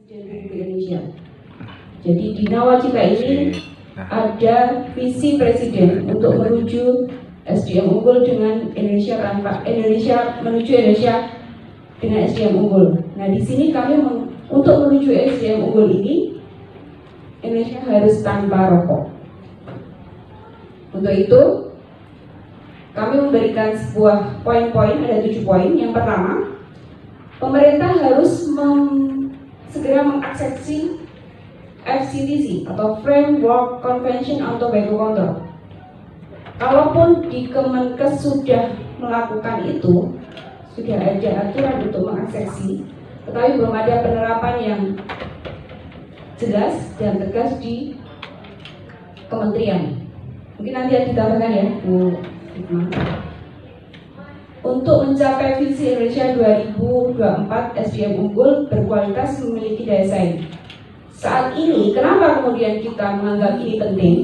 Presiden Indonesia. Jadi di Nawacita ini ada visi Presiden untuk menuju SDM unggul dengan Indonesia menuju Indonesia dengan SDM unggul. Nah di sini kami untuk menuju SDM unggul ini Indonesia harus tanpa rokok. Untuk itu kami memberikan sebuah poin-poin, ada 7 poin. Yang pertama, pemerintah harus segera mengaksesi FCTC atau Framework Convention on Tobacco Control. Kalaupun di Kemenkes sudah melakukan itu, sudah ada aturan untuk mengaksesi, tetapi belum ada penerapan yang jelas dan tegas di kementerian. Mungkin nanti ada ditambahkan ya, Bu Hikmah. Untuk mencapai visi Indonesia 2024 SDM unggul berkualitas memiliki daya saing. Saat ini, kenapa kemudian kita menganggap ini penting?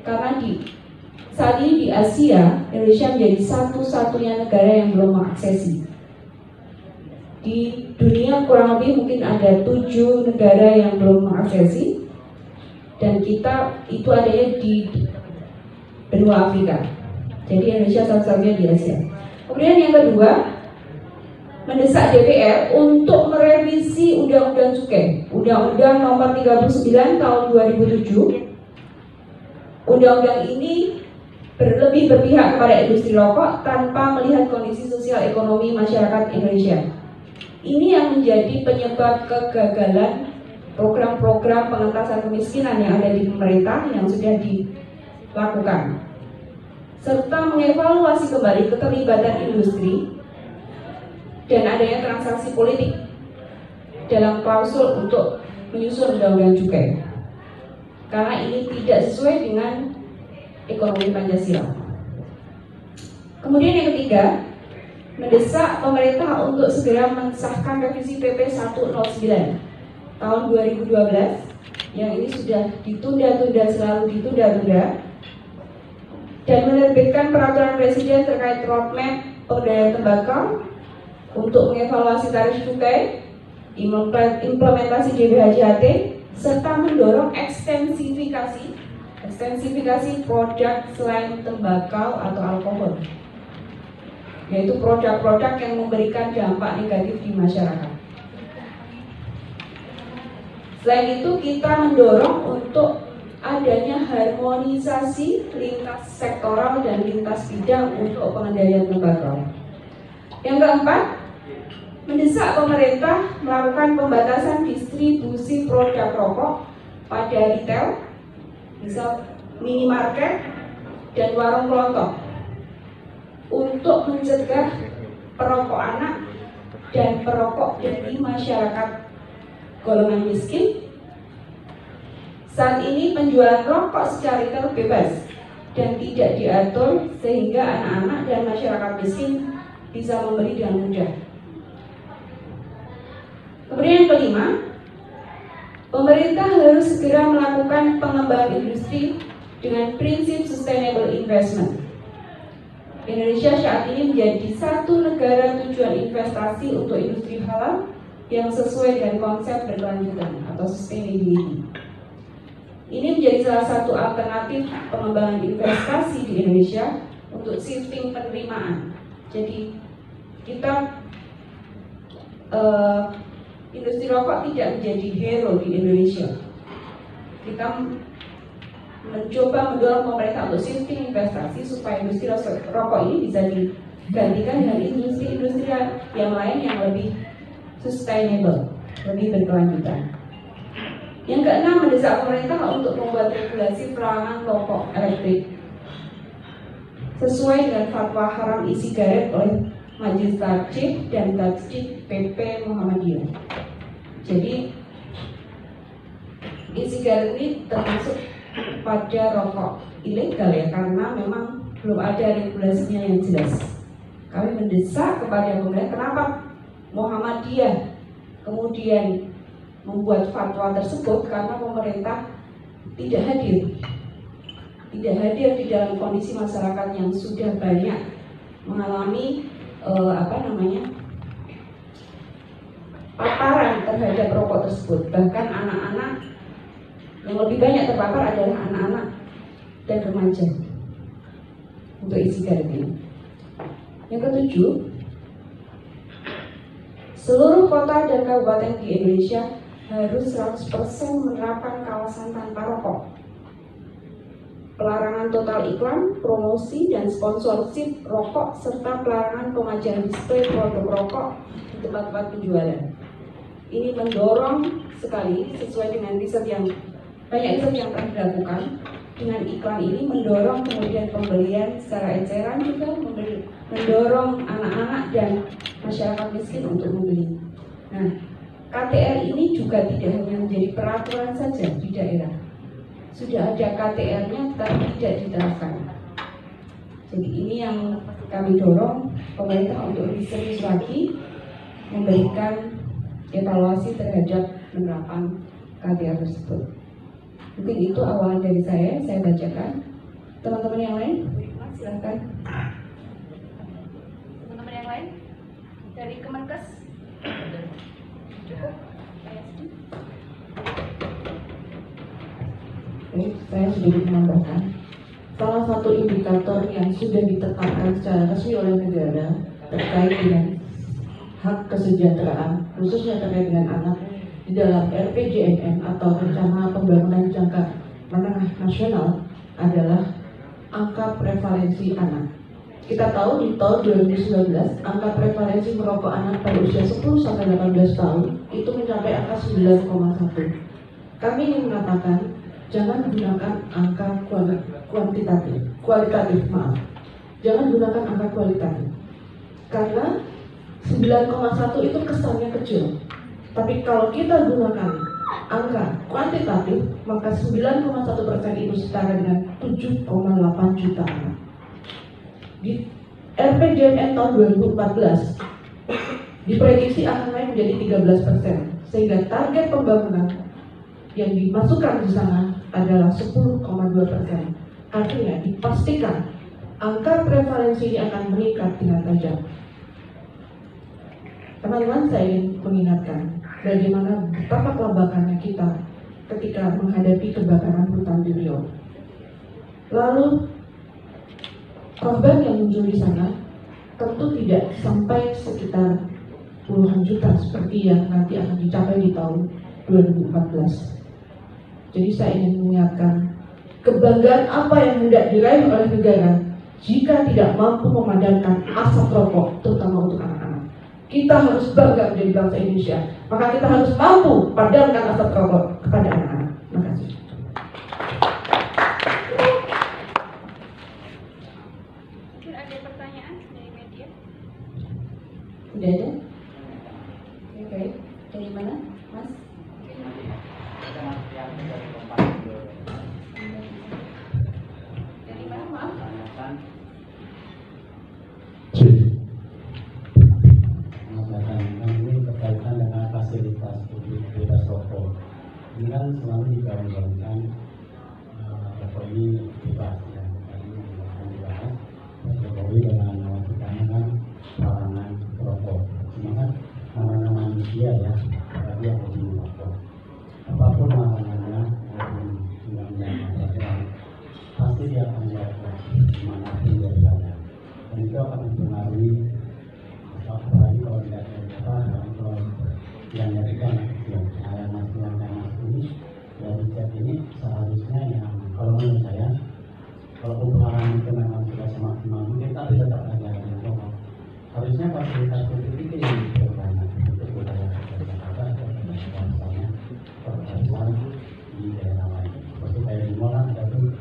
Karena saat ini di Asia, Indonesia menjadi satu-satunya negara yang belum mengaksesi. Di dunia kurang lebih mungkin ada 7 negara yang belum mengaksesi, dan kita itu adanya di benua Afrika. Jadi Indonesia satu-satunya di Asia. Kemudian yang kedua, mendesak DPR untuk merevisi Undang-Undang Cukai, Undang-Undang Nomor 39 Tahun 2007. Undang-undang ini lebih berpihak kepada industri rokok tanpa melihat kondisi sosial ekonomi masyarakat Indonesia. Ini yang menjadi penyebab kegagalan program-program pengentasan kemiskinan yang ada di pemerintah yang sudah dilakukan, serta mengevaluasi kembali keterlibatan industri dan adanya transaksi politik dalam klausul untuk menyusun Undang-Undang Cukai, karena ini tidak sesuai dengan ekonomi Pancasila. Kemudian yang ketiga, mendesak pemerintah untuk segera mensahkan revisi PP 109 tahun 2012 yang ini sudah ditunda-tunda, selalu ditunda-tunda, dan menerbitkan peraturan presiden terkait roadmap pengendalian tembakau untuk mengevaluasi tarif cukai, implementasi DBHJHT, serta mendorong ekstensifikasi produk selain tembakau atau alkohol, yaitu produk-produk yang memberikan dampak negatif di masyarakat. Selain itu, kita mendorong untuk adanya harmonisasi lintas sektoral dan lintas bidang untuk pengendalian tembakau. Yang keempat, mendesak pemerintah melakukan pembatasan distribusi produk rokok pada retail, misal minimarket dan warung kelontong, untuk mencegah perokok anak dan perokok dari masyarakat golongan miskin. Saat ini penjualan rokok secara retail bebas dan tidak diatur sehingga anak-anak dan masyarakat miskin bisa membeli dengan mudah. Kemudian yang kelima, pemerintah harus segera melakukan pengembangan industri dengan prinsip sustainable investment. Indonesia saat ini menjadi satu negara tujuan investasi untuk industri halal yang sesuai dengan konsep berkelanjutan atau sustainability. Ini menjadi salah satu alternatif pengembangan investasi di Indonesia untuk shifting penerimaan. Jadi kita industri rokok tidak menjadi hero di Indonesia. Kita mencoba mendorong pemerintah untuk shifting investasi supaya industri rokok ini bisa digantikan dengan industri-industri yang lain yang lebih sustainable, lebih berkelanjutan. Yang keenam, mendesak pemerintah untuk membuat regulasi pelarangan rokok elektrik sesuai dengan fatwa haram e-sigaret oleh Majelis Tarjih dan Tasdid PP Muhammadiyah. Jadi e-sigaret ini termasuk pada rokok ilegal ya, karena memang belum ada regulasinya yang jelas. Kami mendesak kepada pemerintah, kenapa Muhammadiyah kemudian membuat fatwa tersebut, karena pemerintah tidak hadir di dalam kondisi masyarakat yang sudah banyak mengalami paparan terhadap rokok tersebut. Bahkan anak-anak yang lebih banyak terpapar adalah anak-anak dan remaja untuk e-sigaret ini. Yang ketujuh, seluruh kota dan kabupaten di Indonesia harus 100% menerapkan kawasan tanpa rokok. Pelarangan total iklan, promosi, dan sponsorship rokok, serta pelarangan pemajangan display produk rokok di tempat-tempat penjualan. Ini mendorong sekali, sesuai dengan riset yang banyak yang telah dilakukan. Dengan iklan ini mendorong kemudian pembelian secara eceran, juga mendorong anak-anak dan masyarakat miskin untuk membeli. Nah, KTR ini juga tidak hanya menjadi peraturan saja di daerah. Sudah ada KTR-nya tetapi tidak diterapkan. Jadi ini yang kami dorong pemerintah untuk lebih serius lagi memberikan evaluasi terhadap penerapan KTR tersebut. Mungkin itu awalan dari saya bacakan. Teman-teman yang lain, silahkan. Teman-teman yang lain dari Kemenkes, cukup. Saya sedikit menambahkan, salah satu indikator yang sudah ditetapkan secara resmi oleh negara terkait dengan hak kesejahteraan, khususnya terkait dengan anak, di dalam RPJMN atau Rencana Pembangunan Jangka Menengah Nasional adalah angka prevalensi anak. Kita tahu di tahun 2019, angka prevalensi merokok anak pada usia 10-18 tahun itu mencapai angka 9,1. Kami ingin mengatakan, jangan gunakan angka kualitatif. Jangan gunakan angka kualitatif. Karena 9,1 itu kesannya kecil. Tapi kalau kita gunakan angka kuantitatif, maka 9,1% itu setara dengan 7,8 juta anak. Di RPJMN tahun 2014 diprediksi akan naik menjadi 13%, sehingga target pembangunan yang dimasukkan di sana adalah 10,2%. Artinya dipastikan angka prevalensi ini akan meningkat dengan tajam. Teman-teman, saya ingin mengingatkan bagaimana betapa kelembakannya kita ketika menghadapi kebakaran hutan di Riau. Lalu korban yang muncul di sana tentu tidak sampai sekitar puluhan juta seperti yang nanti akan dicapai di tahun 2014. Jadi saya ingin mengingatkan kebanggaan apa yang hendak diraih oleh negara jika tidak mampu memadamkan asap rokok, terutama untuk anak-anak. Kita harus bangga menjadi bangsa Indonesia, maka kita harus mampu padamkan asap rokok kepada anak-anak. Terima kasih. Mungkin ada pertanyaan dari media? Tidak ada? Oke, dari mana, Mas? Dari mana, maaf? Ini berkaitan dengan fasilitas publik bebas rokok. Ini kan selalu digaung-gaungkan rokok ini bebas ya. Tadi akan dibahas Pak Jokowi dengan mewakilkan kan larangan rokok. Cuma kan nama-nama manusia ya, apalagi yang hobi rokok. Apapun larangannya, maupun undang-undang pasti dia akan merokok dimanapun dia berada. Dan itu akan mempengaruhi apalagi kalau tidak ada kalau yang dari kan yang masuk ini dari chat ini seharusnya yang kalau menurut saya kalau pembahasan itu memang sudah semaksimal mungkin tapi tetap ada yang rokok. Harusnya fasilitas publik itu yang diperbanyak untuk budaya Jakarta atau misalnya perkantoran di daerah lain. Seperti kayak di mall ada tuh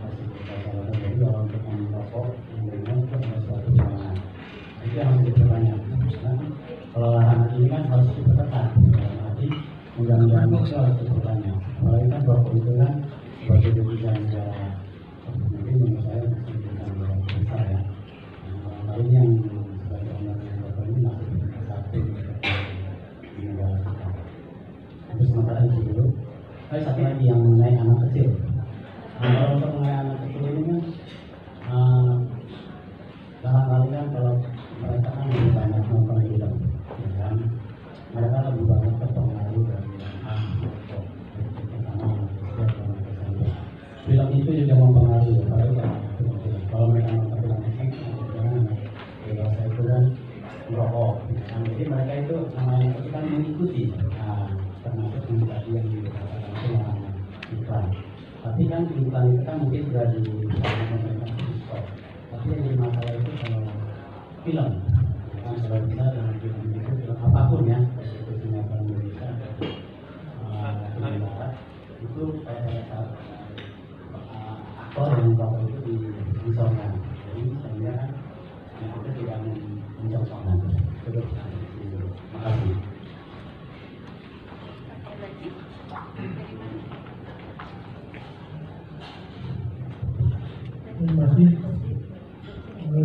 fasilitas salah jadi orang untuk merokok yang ringan itu ada suatu ruangan. Itu yang harus diperbanyak. Kalau larangan ini kan harus diperketat, berarti undang-undang itu harus diperbanyak. Apalagi kan rokok itu kan sebagai devisa negara, mungkin menurut saya devisa negara besar ya. Orang lain yang sebagai undang-undang rokok ini masih satu di negara kita. Itu sementara itu dulu. Tapi satu lagi yang mengenai anak kecil. Kalau untuk mengenai anak kecil ini kan barangkali kan kalau mereka kan lebih banyak nonton film, ya kan? Mereka Jadi mereka itu namanya itu kan mengikuti, termasuk yang tadi yang dikatakan itu namanya iklan. Tapi kan iklan itu kan mungkin sudah di pemerintah stop. Tapi yang jadi masalah itu kalau film, kan kalau bisa dengan film apapun ya, itu sinetron Indonesia, film barat, itu aktor yang tokoh itu disorkan. Jadi sehingga itu tidak mencocokkan. Terus, terima kasih. Terima kasih.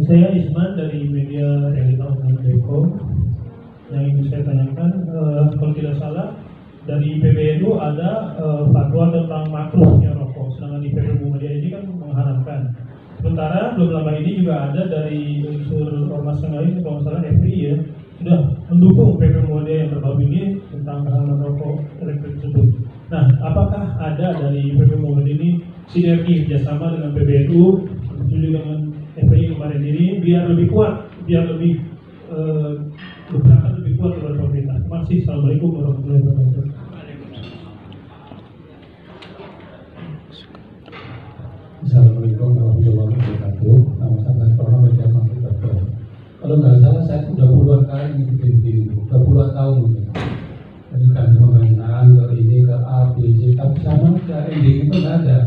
Saya Isman dari media realita.com. Yang ingin saya tanyakan, kalau tidak salah dari PBNU ada fatwa tentang makruhnya rokok, sedangkan di PP Muhammadiyah ini kan mengharamkan. Sementara belum lama ini juga ada dari unsur ormas yang lain, kalau salah FPI ya, sudah mendukung PP Muhammadiyah yang terbaru ini tentang halaman rokok elektrik tersebut. Nah, apakah ada dari PP Muhammadiyah ini sinergi kerjasama dengan PBNU, juga dengan FPI kemarin ini, biar lebih kuat, biar lebih bergerak lebih kuat kepada pemerintah? Terima kasih. Assalamualaikum warahmatullahi wabarakatuh. Assalamualaikum warahmatullahi wabarakatuh. Nama saya Corona Media Manfaat. Kalau nggak salah saya sudah puluhan kali bikin video, udah puluhan tahun gitu. Dari ganti pemerintahan ke ini ke A, B, C, tapi sama aja ending itu nggak ada.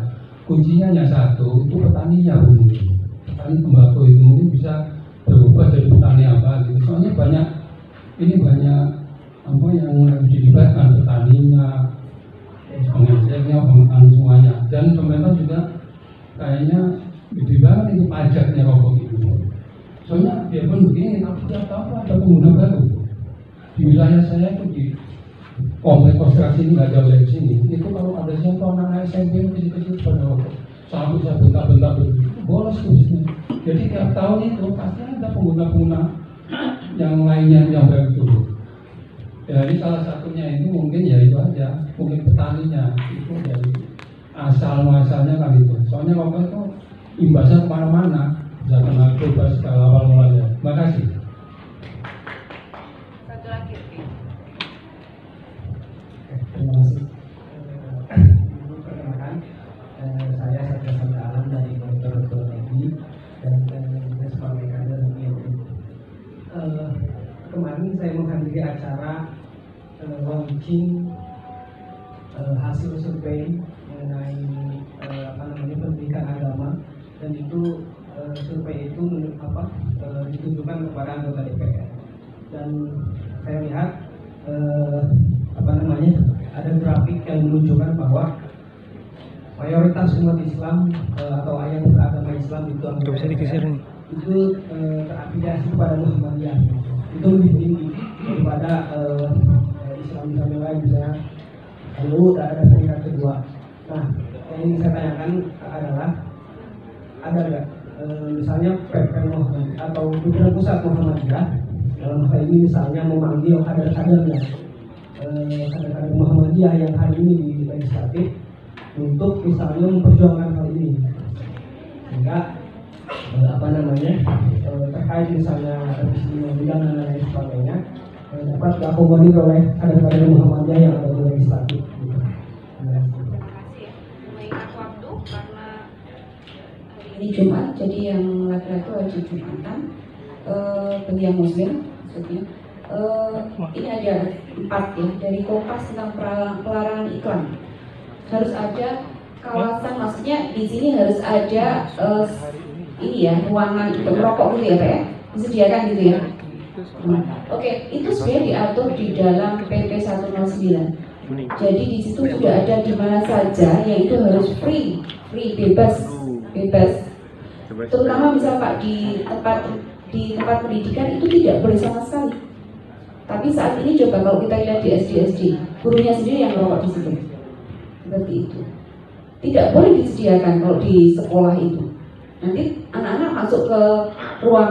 Kuncinya hanya satu, itu petaninya mungkin. Petani tembakau itu mungkin bisa berubah jadi petani apa gitu. Soalnya banyak apa yang dilibatkan, petaninya, pengecernya, pengetan semuanya, dan pemerintah juga kayaknya gede banget itu pajaknya rokok itu. Soalnya dia pun begini, tapi tidak tahu ada pengguna baru. Di wilayah saya itu di komplek konstruksi ini nggak jauh dari sini. Itu kalau ada siapa anak SMP yang kecil-kecil pada rokok, sampai saya bentak-bentak begitu, bolos khususnya. Jadi tiap tahun itu pasti ada pengguna-pengguna yang lainnya yang baru itu. Ya ini salah satunya itu mungkin ya itu aja, mungkin petaninya itu dari asal-muasalnya kan itu. Soalnya rokok itu imbasnya kemana-mana, bisa kena coba segala awal mulanya. Terima kasih. Satu lagi, Terima kasih. Perkenalkan, saya Satya Sandalan dari Monitor.id dan saya sebagai kader dari kemarin saya menghadiri acara launching hasil survei mengenai pendidikan agama, dan itu survei itu ditujukan kepada anggota DPR, dan saya lihat ada grafik yang menunjukkan bahwa mayoritas umat Islam atau yang beragama Islam itu terafiliasi kepada Muhammadiyah, itu lebih tinggi daripada Islam yang lain misalnya. Lalu ada peringkat kedua. Nah, yang ingin saya tanyakan adalah ada nggak misalnya PP Muhammadiyah atau pimpinan pusat Muhammadiyah dalam hal ini misalnya memanggil kader-kadernya, kader-kader Muhammadiyah yang hari ini di legislatif untuk misalnya memperjuangkan hal ini, sehingga terkait misalnya revisi undang-undang dan lain sebagainya dapat diakomodir oleh kader-kader Muhammadiyah yang ada di legislatif. terima kasih ya. Mengingat waktu karena Ini Jumat, jadi yang laki-laki wajib Jumatan, bagi yang Muslim maksudnya. Ini ada 4 ya dari Kompas tentang pelarangan iklan. Harus ada kawasan, maksudnya di sini harus ada ini ya, ruangan untuk merokok gitu ya Pak ya, disediakan gitu ya. Oke, itu sebenarnya diatur di dalam PP 109. Jadi di situ sudah ada di mana saja yang itu harus free, bebas. Terutama misal Pak di tempat pendidikan itu tidak boleh sama sekali. Tapi saat ini coba kalau kita lihat di SD, gurunya sendiri yang merokok di situ. Seperti itu. Tidak boleh disediakan kalau di sekolah itu. Nanti anak-anak masuk ke ruang